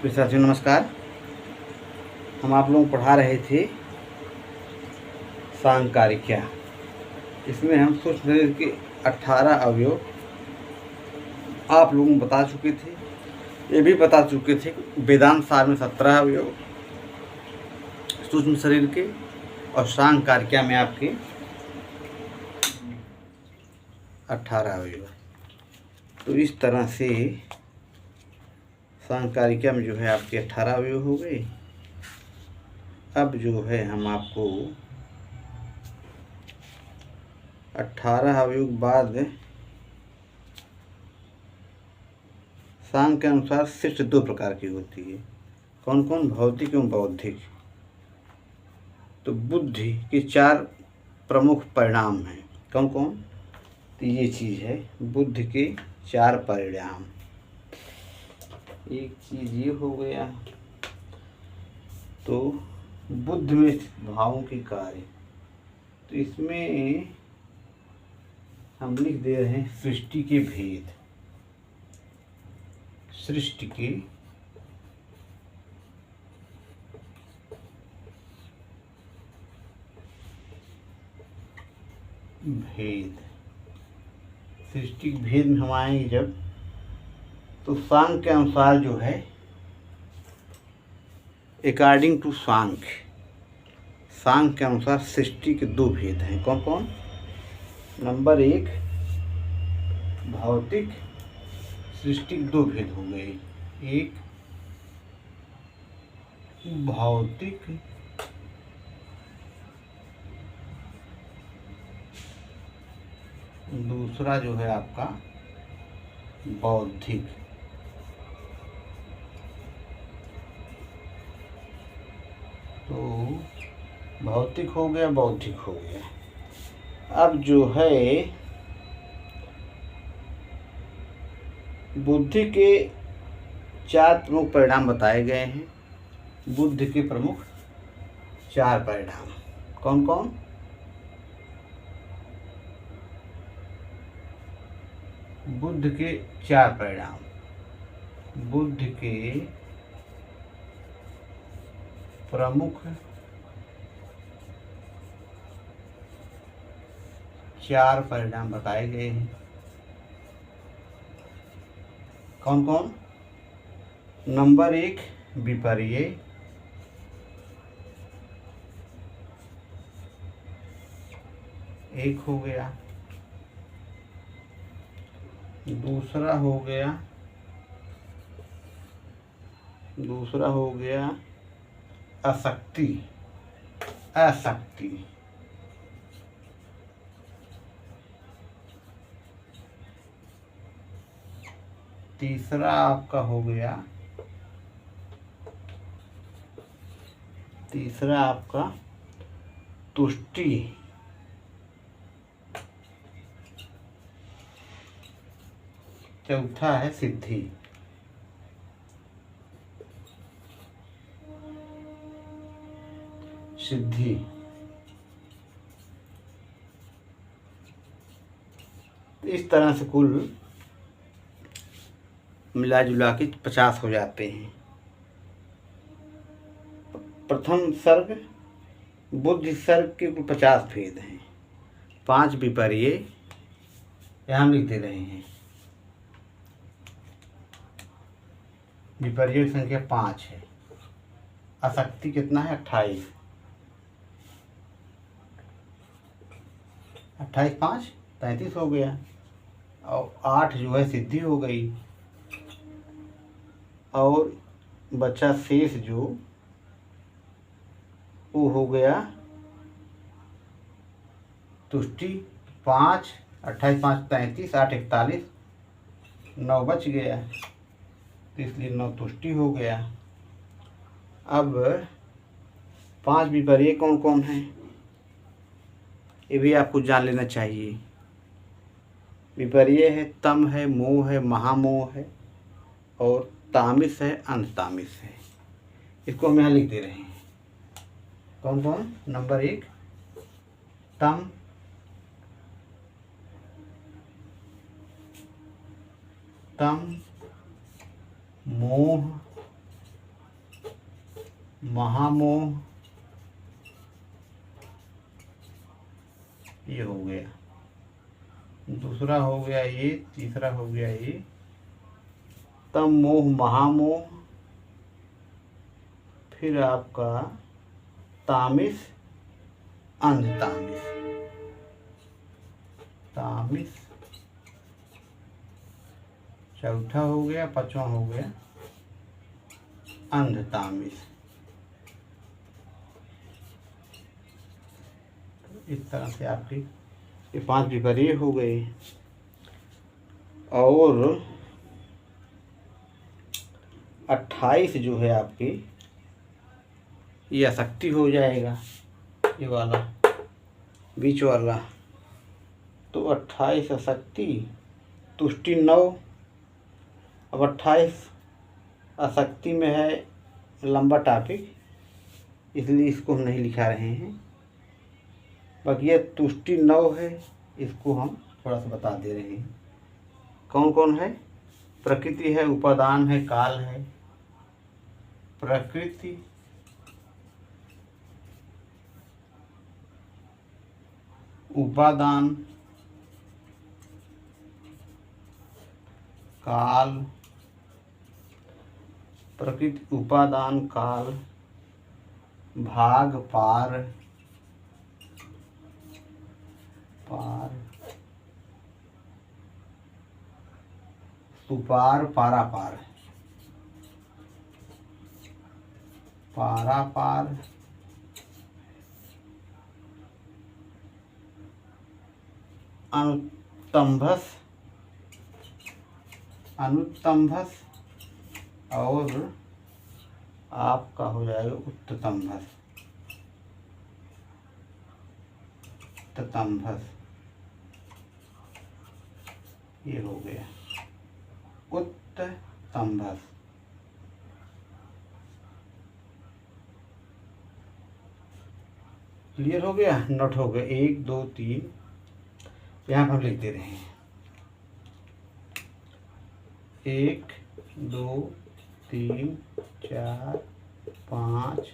विद्यार्थियों नमस्कार। हम आप लोगों को पढ़ा रहे थे सांकारिक्या। इसमें हम सूक्ष्म शरीर के 18 अवयव आप लोगों को बता चुके थे। ये भी बता चुके थे कि वेदांत सार में 17 अवयव सूक्ष्म शरीर के और सांकारिक्या में आपके 18 अवयव। तो इस तरह से सांकारिक्या में जो है आपके 18 अवयव हो गए। अब जो है हम आपको 18 अवयव के बाद सांख्य के अनुसार शिष्ट 2 प्रकार की होती है। कौन कौन? भौतिक एवं बौद्धिक। तो बुद्धि के 4 प्रमुख परिणाम हैं। कौन कौन? तो ये चीज़ है बुद्धि के 4 परिणाम। एक चीज़ ये हो गया। तो बुद्धि में स्थित भावों के कार्य। तो इसमें हम लिख दे रहे हैं सृष्टि के भेद। सृष्टि के भेद। सृष्टि के भेद में हम आएंगे जब, तो सांख्य के अनुसार जो है अकॉर्डिंग टू सांख्य के अनुसार सृष्टि के 2 भेद हैं। कौन कौन? नंबर 1 भौतिक सृष्टि के 2 भेद हो गए। एक भौतिक दूसरा जो है आपका बौद्धिक। तो भौतिक हो गया, बौद्धिक हो गया। अब जो है बुद्धि के 4 प्रमुख परिणाम बताए गए हैं। बुद्धि के प्रमुख 4 परिणाम कौन कौन? बुद्धि के 4 परिणाम। बुद्धि के प्रमुख 4 परिणाम बताए गए हैं। कौन कौन? नंबर 1 विपर्य। एक हो गया। दूसरा हो गया आसक्ति। तीसरा आपका हो गया तुष्टि। चौथा है सिद्धि। इस तरह से कुल मिला जुला के 50 हो जाते हैं। प्रथम सर्ग बुद्धि सर्ग के कुल 50 भेद हैं। 5 विपर्य यहाँ हम लिख दे रहे हैं। विपर्य की संख्या 5 है। आसक्ति कितना है? 28। 28 5 33 हो गया। और 8 जो है सिद्धि हो गई। और बचा शेष जो वो हो गया तुष्टि। 5 28 5 33 8 41 9 बच गया। तो इसलिए 9 तुष्टि हो गया। अब 5 विपर्य कौन कौन है ये भी आपको जान लेना चाहिए। विपर्य है, तम है, मोह है, महामोह है और तामिस है, अंधतामिस है। इसको हम यहाँ लिख दे रहे हैं। कौन कौन? नंबर 1 तम, मोह, महामोह, ये हो गया। दूसरा हो गया ये, तीसरा हो गया ये तम मोह महामोह, फिर आपका तामिस अंधतामिस, तामिस चौथा हो गया, पांचवा हो गया अंधतामिस। इस तरह से आपकी ये 5 विपर्य हो गए। और 28 जो है आपकी ये आसक्ति हो जाएगा, ये वाला बीच वाला। तो 28 आसक्ति, तुष्टि 9। अब 28 आसक्ति में है लंबा टॉपिक, इसलिए इसको हम नहीं लिखा रहे हैं। बाकी ये तुष्टि 9 है, इसको हम थोड़ा सा बता दे रहे हैं। कौन कौन है? प्रकृति है, उपादान है, काल है। प्रकृति, उपादान, काल, प्रकृति, उपादान, काल, भाग, पार, पार, सुपार, पारापार, पारापार, अनुतंभस, अनुतंभस, और आपका हो जाएगा उत्तंभस, उत्तंभस, ये हो गया उत्तंभस। क्लियर हो गया? नोट हो गया। 1 2 3 यहाँ पर हम लिख दे रहे हैं। 1 2 3 4 5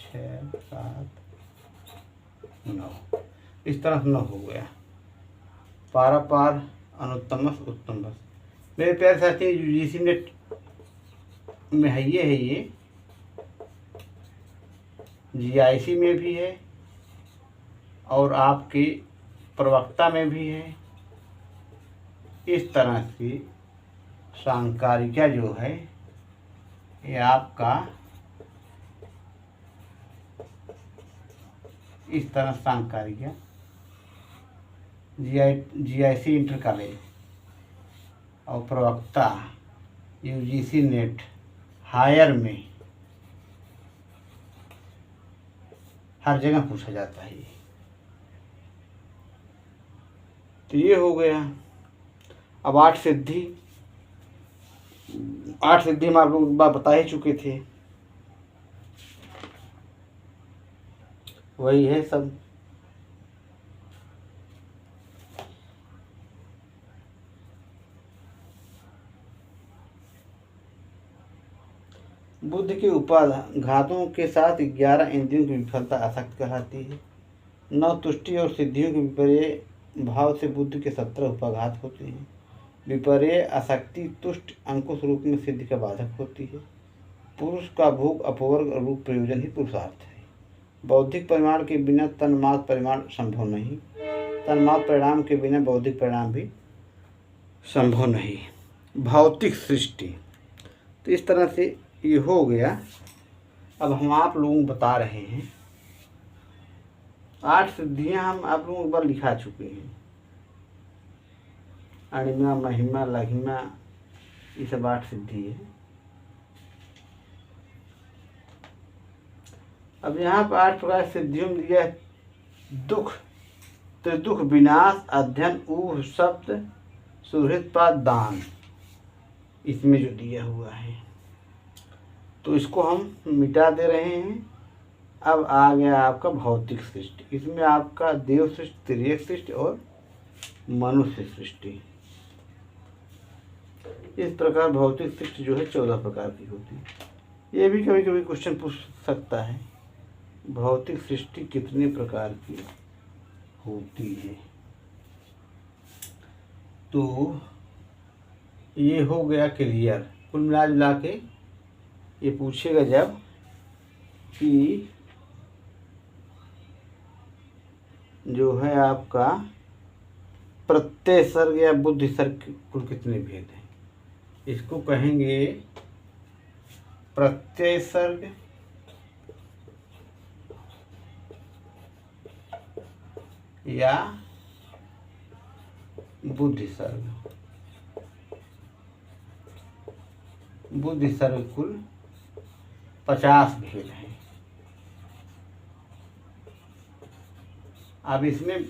6 7 9, इस तरह 9 हो गया। पारापार, अनुत्तमस, उत्तमस। मेरे प्यारे साथी, यूजीसी नेट में है ये जीआईसी में भी है और आपकी प्रवक्ता में भी है। इस तरह की सांकारिका जो है ये आपका इस तरह सांकारिका जीआईसी इंटर कॉलेज और प्रवक्ता यूजीसी नेट हायर में हर जगह पूछा जाता है। तो ये हो गया। अब 8 सिद्धि, 8 सिद्धि हम आप लोग बात बता ही चुके थे, वही है सब। बुद्ध के उपाघातों के साथ 11 इंद्रियों की विफलता आसक्त कहलाती है। 9 तुष्टि और सिद्धियों के विपर्य भाव से बुद्ध के 17 उपाघात होते हैं। विपर्य आसक्ति तुष्ट अंकुश रूप में सिद्धि का बाधक होती है। पुरुष का भोग अपवर्ग रूप प्रयोजन ही पुरुषार्थ है। बौद्धिक परिमाण के बिना तन्मात्र परिमाण संभव नहीं, तन्मात्र परिणाम के बिना बौद्धिक परिणाम भी संभव नहीं। भौतिक सृष्टि, तो इस तरह से ये हो गया। अब हम आप लोगों को बता रहे हैं 8 सिद्धियां हम आप लोगों को एक बार लिखा चुके हैं। अणिमा, महिमा, लघिमा, ये सब 8 सिद्धि है। अब यहाँ पर 8 प्रकार सिद्धियों में दिया है दुख, त्रिदुख, विनाश, अध्ययन, ऊह, शब्द, सुहृदपाद, दान, इसमें जो दिया हुआ है। तो इसको हम मिटा दे रहे हैं। अब आ गया आपका भौतिक सृष्टि। इसमें आपका देव सृष्टि, तिर्यक सृष्टि और मनुष्य सृष्टि। इस प्रकार भौतिक सृष्टि जो है 14 प्रकार की होती है। ये भी कभी कभी क्वेश्चन पूछ सकता है, भौतिक सृष्टि कितने प्रकार की होती है। तो ये हो गया क्लियर। कुल मिला जुला के ये पूछेगा जब कि जो है आपका प्रत्यय सर्ग या बुद्धि सर्ग कुल कितने भेद हैं, इसको कहेंगे प्रत्यय सर्ग या बुद्धि सर्ग। बुद्धि सर्ग कुल 50 भेद हैं। अब इसमें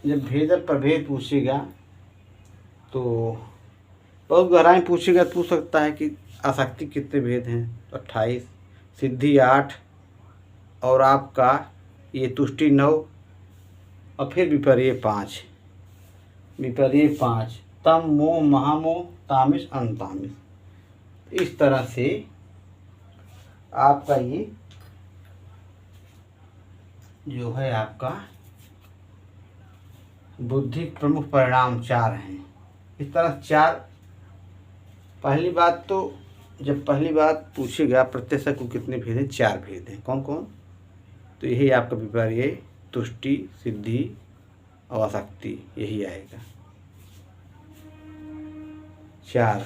जब भेद प्रभेद पूछेगा तो बहुत गहराई पूछेगा, पूछ सकता है कि आसक्ति कितने भेद हैं, तो 28, सिद्धि 8, और आपका ये तुष्टि 9, और फिर विपर्य 5। विपर्य 5 तम मोह महामोह तामिस अनतामिस। इस तरह से आपका ये जो है आपका बुद्धि प्रमुख परिणाम 4 हैं। इस तरह 4। पहली बात तो जब पहली बात पूछेगा प्रत्यय सर्ग को कितने भेद हैं, 4 भेद हैं। कौन कौन? तो यही आपका विपर्य, तुष्टि, सिद्धि और आसक्ति, यही आएगा 4।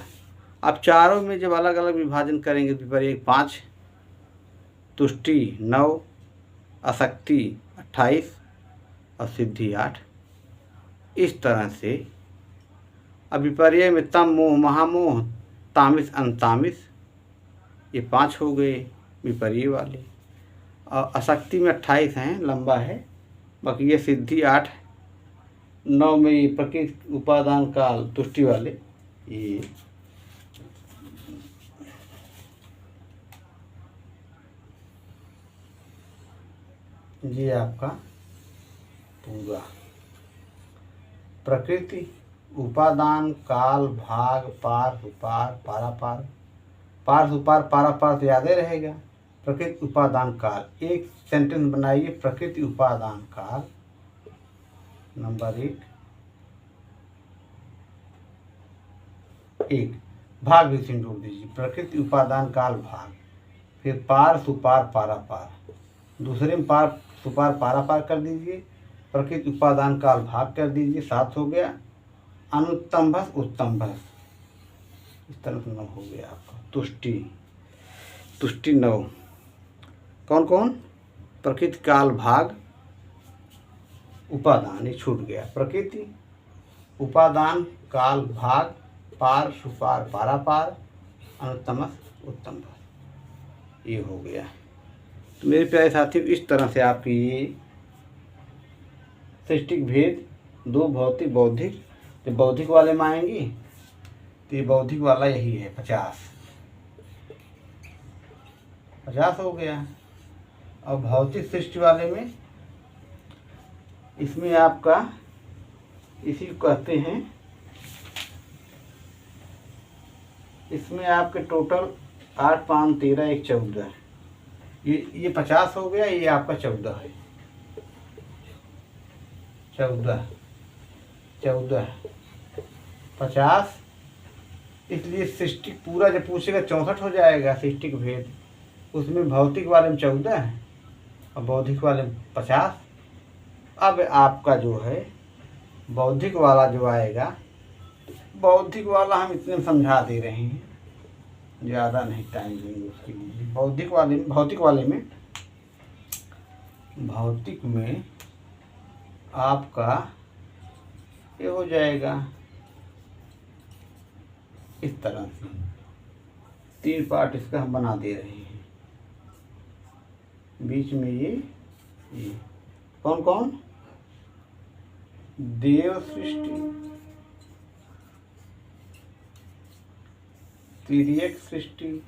अब चारों में जब अलग अलग विभाजन करेंगे, विपर्य 5, तुष्टि 9, आसक्ति 28 और सिद्धि 8। इस तरह से अब विपर्य में तम मोह महामोह तामिस अनतामिस, ये 5 हो गए विपर्य वाले, और आसक्ति में 28 हैं, लंबा है। बाकी ये सिद्धि 8, 9 में ये प्रकृति उपादान काल तुष्टि वाले, ये आपका पूरा प्रकृति उपादान काल भाग पार सुपार पारापार। पार सुपार पारापार तो याद ही रहेगा। प्रकृति उपादान काल, एक सेंटेंस बनाइए, प्रकृति उपादान काल नंबर 1 भाग भी सिंह जोड़ दीजिए, प्रकृति उपादान काल भाग, फिर पार सुपार पारापार, दूसरे में पार सुपार पारापार कर दीजिए, प्रकृति उपादान काल भाग कर दीजिए, 7 हो गया। अनुत्तम भस उत्तम भस, इस तरह से 9 हो गया आपका। तुष्टि, तुष्टि 9, कौन कौन? प्रकृति काल भाग उपादान, ये छूट गया। प्रकृति उपादान काल भाग पार सुपार पारापार अनुत्तमस उत्तम भस, ये हो गया। तो मेरे प्यारे साथियों, इस तरह से आपकी ये सृष्टिक भेद 2 भौतिक बौद्धिक, तो बौद्धिक वाले में आएंगी तो ये बौद्धिक वाला यही है 50 हो गया। और भौतिक सृष्टि वाले में इसमें आपका इसी को कहते हैं, इसमें आपके टोटल 8 5 13 1 14, ये 50 हो गया, ये आपका 14 है। 14 50, इसलिए सृष्टिक पूरा जब पूछेगा 64 हो जाएगा सृष्टिक भेद। उसमें भौतिक वाले में 14 है और बौद्धिक वाले में 50। अब आपका जो है बौद्धिक वाला जो आएगा, बौद्धिक वाला हम इतने समझा दे रहे हैं, ज़्यादा नहीं टाइम देंगे उसके लिए। बौद्धिक वाले में, भौतिक में आपका ये हो जाएगा इस तरह से। 3 पार्ट इसका हम बना दे रहे हैं। बीच में ये कौन कौन? देव सृष्टि, तिर्यक सृष्टि,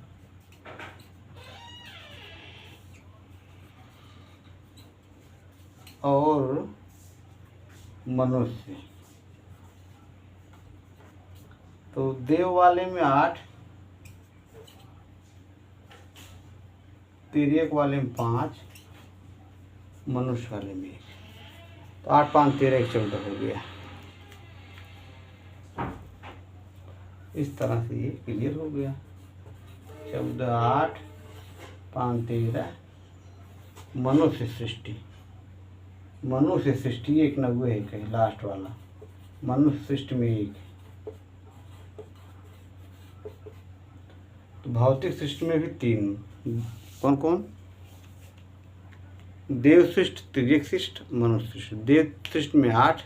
और मनुष्य। तो देव वाले में 8, तिर्यक वाले में 5, मनुष्य वाले में 1, तो 8 5 13 1 14 हो गया। इस तरह से ये क्लियर हो गया। 14 8 5 13 मनुष्य सृष्टि, मनुष्य सृष्टि 1 90 1 है लास्ट वाला, मनुष्य सृष्टि में 1। तो भौतिक सृष्टि में भी 3, कौन कौन? देव सृष्टि, तिर्यक सृष्टि, मनुष्य सृष्टि। देव सृष्टि में 8,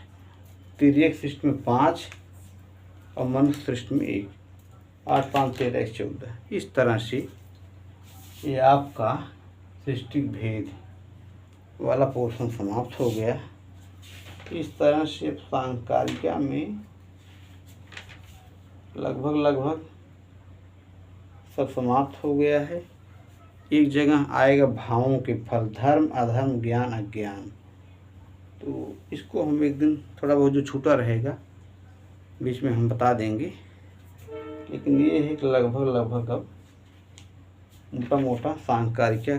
तिर्यक सृष्टि में 5 और मनुष्य सृष्टि में 1। 8 5 13 1 14। इस तरह से ये आपका सृष्टि भेद वाला पोर्शन समाप्त हो गया। इस तरह से सांकारिका में लगभग सब समाप्त हो गया है। एक जगह आएगा भावों के फल, धर्म अधर्म ज्ञान अज्ञान। तो इसको हम एक दिन थोड़ा बहुत जो छूटा रहेगा बीच में हम बता देंगे, लेकिन ये है कि लगभग अब मोटा सांकारिका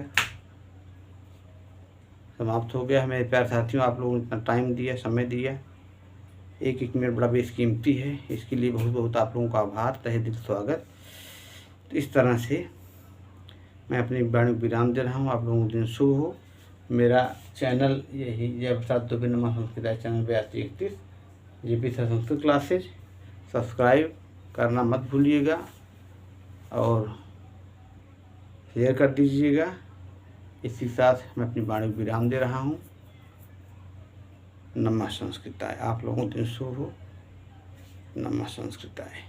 समाप्त हो गया है। मेरे प्यारे साथियों, आप लोगों ने इतना टाइम दिया, समय दिया, एक एक मिनट बड़ा बेशकीमती है, इसके लिए बहुत बहुत आप लोगों का आभार, तहे दिल स्वागत। तो इस तरह से मैं अपनी वाणी को विराम दे रहा हूँ। आप लोगों को दिन शुभ हो। मेरा चैनल यही जय प्रसाद दुबे नमः Sanskrit channel 8231 JP sir Sanskrit classes, subscribe करना मत भूलिएगा और शेयर कर दीजिएगा। इसी साथ मैं अपनी वाणी को विराम दे रहा हूँ। नमः संस्कृताय। आप लोगों को दिन शुभ हो। नमः संस्कृताय।